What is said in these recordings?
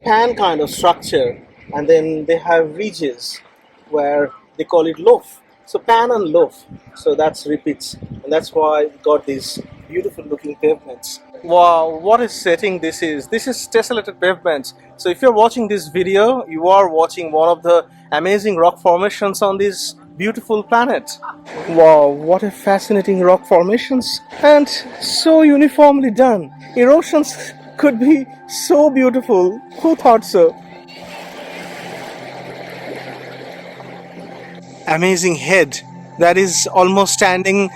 pan kind of structure, and then they have ridges where they call it loaf. So pan and loaf. So that's repeats, and that's why we got these beautiful looking pavements. Wow, what a setting this is! This is tessellated pavements. So if you're watching this video, you are watching one of the amazing rock formations on this beautiful planet. Wow, what a fascinating rock formations, and so uniformly done. Erosions could be so beautiful. Who thought so? Amazing head that is almost standing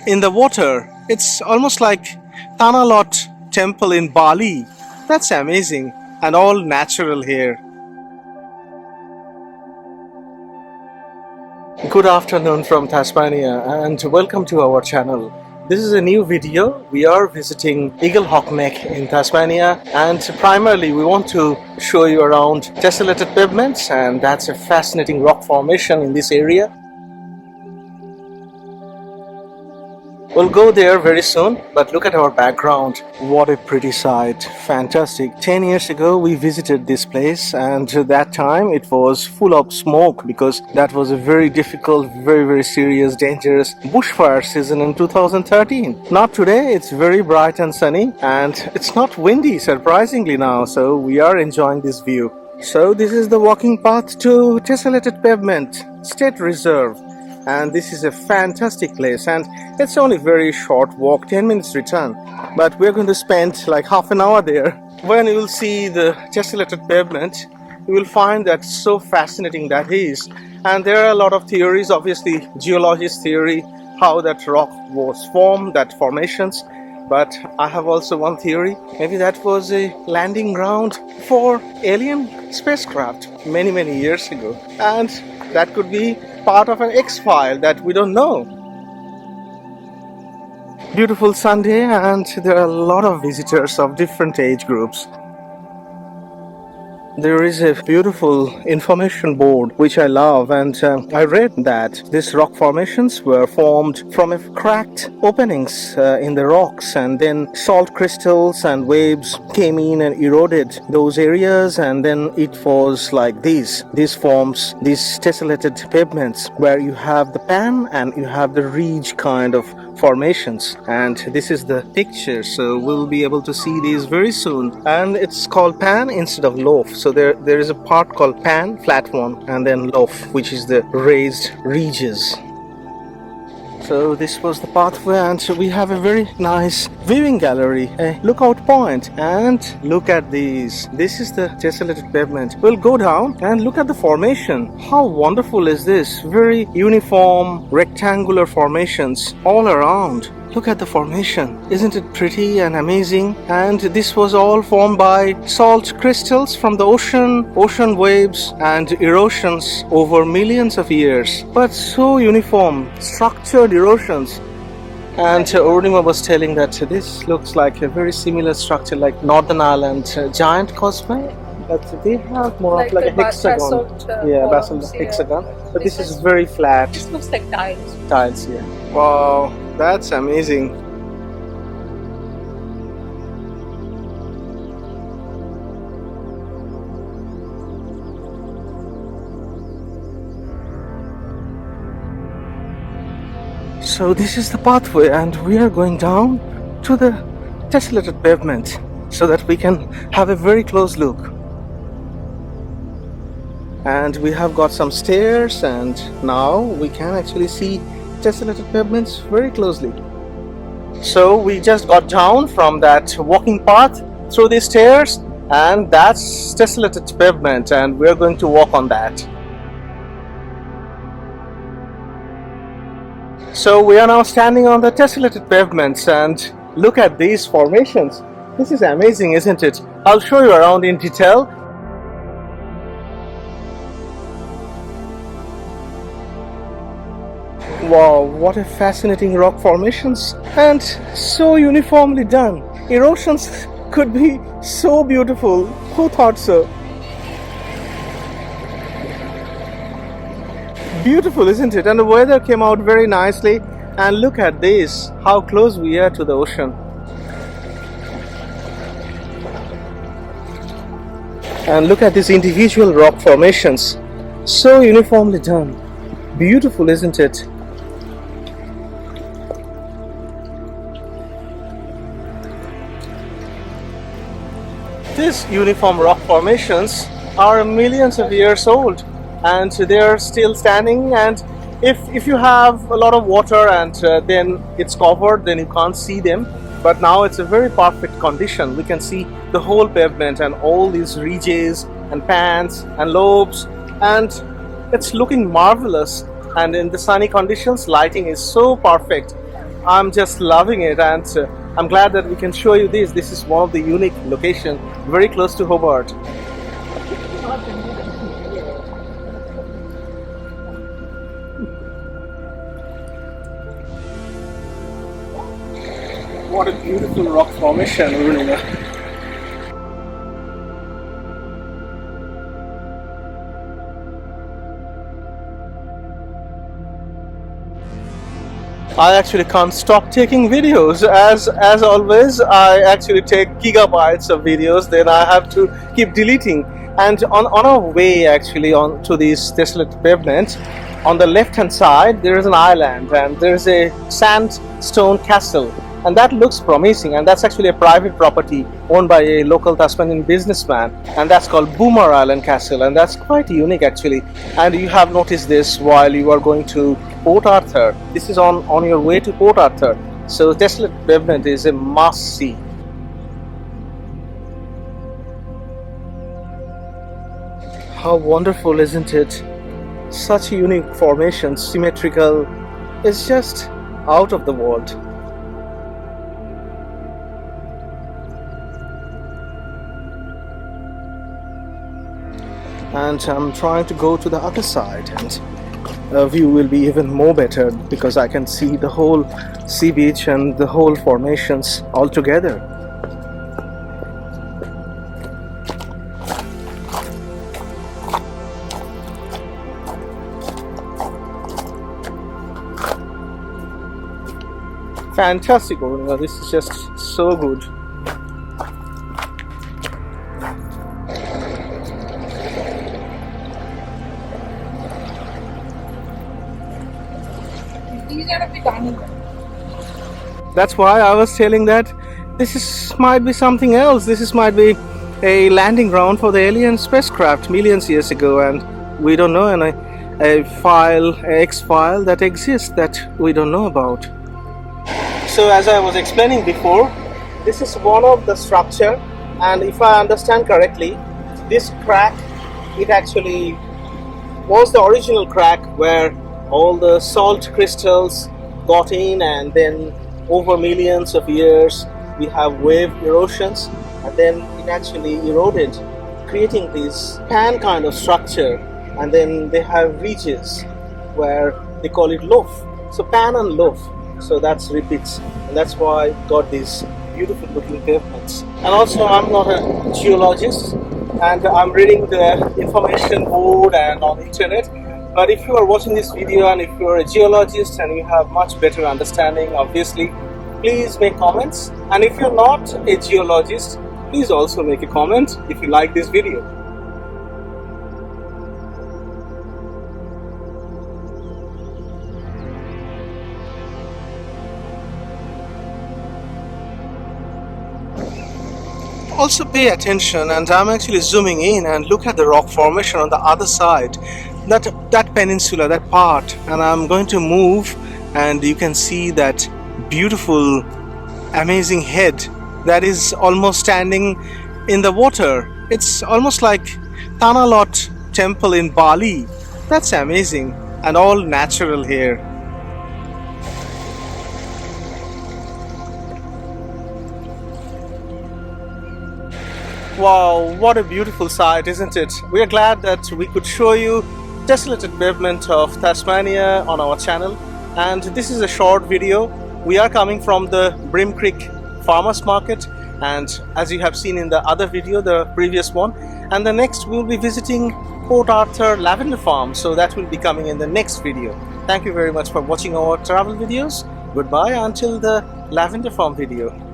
in the water. It's almost like Tanah temple in Bali. That's amazing, and all natural here. Good afternoon from Tasmania and welcome to our channel. This is a new video. We are visiting Eaglehawk Neck in Tasmania, and primarily we want to show you around tessellated pavements, and that's a fascinating rock formation in this area. We'll go there very soon, but look at our background. What a pretty sight. Fantastic. 10 years ago we visited this place, and that time it was full of smoke because that was a very difficult, very serious, dangerous bushfire season in 2013. Not today, it's very bright and sunny, and it's not windy surprisingly now, so we are enjoying this view. So this is the walking path to Tessellated Pavement State Reserve. And this is a fantastic place, and it's only very short walk, 10 minutes return, but we're going to spend like half an hour there. When you will see the tessellated pavement, you will find that so fascinating that is. And there are a lot of theories, obviously geologist theory, how that rock was formed, that formations. But I have also one theory, maybe that was a landing ground for alien spacecraft many years ago, and that could be part of an X-file that we don't know. Beautiful Sunday, and there are a lot of visitors of different age groups. There is a beautiful information board which I love, and I read that these rock formations were formed from a cracked openings in the rocks, and then salt crystals and waves came in and eroded those areas, and then it was like this forms these tessellated pavements where you have the pan and you have the ridge kind of formations, and this is the picture, so we'll be able to see these very soon. And it's called pan instead of loaf, so there is a part called pan, flat one, and then loaf, which is the raised ridges. So this was the pathway, and so we have a very nice viewing gallery, a lookout point, and look at these. This is the tessellated pavement. We'll go down and look at the formation. How wonderful is this? Very uniform rectangular formations all around. Look at the formation. Isn't it pretty and amazing? And this was all formed by salt crystals from the ocean waves and erosions over millions of years. But so uniform, structured erosions. And Urunima was telling that this looks like a very similar structure like Northern Ireland giant Causeway. But they have more of like a hexagon. Basalt hexagon. But this is very flat. This looks like tiles. Tiles, yeah. Wow, that's amazing. So this is the pathway, and we are going down to the tessellated pavement so that we can have a very close look. And we have got some stairs, and now we can actually see tessellated pavements very closely. So we just got down from that walking path through the stairs, and that's tessellated pavement, and we're going to walk on that. So we are now standing on the tessellated pavements, and look at these formations. This is amazing, isn't it? I'll show you around in detail. Wow, what a fascinating rock formations, and so uniformly done. Erosions could be so beautiful. Who thought so? Beautiful, isn't it? And the weather came out very nicely, and look at this, how close we are to the ocean. And look at these individual rock formations, so uniformly done. Beautiful, isn't it? These uniform rock formations are millions of years old, and they are still standing. And if you have a lot of water and then it's covered, then you can't see them. But now it's a very perfect condition. We can see the whole pavement and all these ridges and pans and lobes, and it's looking marvelous. And in the sunny conditions, lighting is so perfect. I'm just loving it, and I'm glad that we can show you this. This is one of the unique locations, very close to Hobart. What a beautiful rock formation, Urunima. I actually can't stop taking videos. As always, I actually take gigabytes of videos, then I have to keep deleting. And on our way actually on to this Tessellated Pavement, on the left hand side there is an island and there is a sandstone castle, and that looks promising, and that's actually a private property owned by a local Tasmanian businessman, and that's called Boomer Island Castle, and that's quite unique actually. And you have noticed this while you are going to Port Arthur. This is on your way to Port Arthur, so Tessellated Pavement is a must see. How wonderful, isn't it? Such a unique formation, symmetrical. It's just out of the world. And I'm trying to go to the other side, and the view will be even more better because I can see the whole sea beach and the whole formations all together. Fantastic, this is just so good. That's why I was telling that might be something else. Might be a landing ground for the alien spacecraft millions years ago, and we don't know, and a X-file that exists that we don't know about. So as I was explaining before, this is one of the structure, and if I understand correctly, this crack, it actually was the original crack where all the salt crystals got in, and then over millions of years we have wave erosions, and then it actually eroded, creating this pan kind of structure, and then they have ridges where they call it loaf. So pan and loaf, so that's repeats, and that's why it got these beautiful looking pavements. And also, I'm not a geologist, and I'm reading the information board and on the internet. But if you are watching this video and if you are a geologist and you have much better understanding, obviously, please make comments. And if you're not a geologist, please also make a comment if you like this video. Also pay attention, and I'm actually zooming in and look at the rock formation on the other side. That peninsula, that part, and I'm going to move, and you can see that beautiful, amazing head that is almost standing in the water. It's almost like Tanah temple in Bali. That's amazing, and all natural here. Wow, what a beautiful sight, isn't it? We are glad that we could show you Tessellated Pavement of Tasmania on our channel, and this is a short video. We are coming from the Bream Creek Farmers Market, and as you have seen in the other video, the previous one, and the next we'll be visiting Port Arthur Lavender Farm, so that will be coming in the next video. Thank you very much for watching our travel videos. Goodbye until the Lavender Farm video.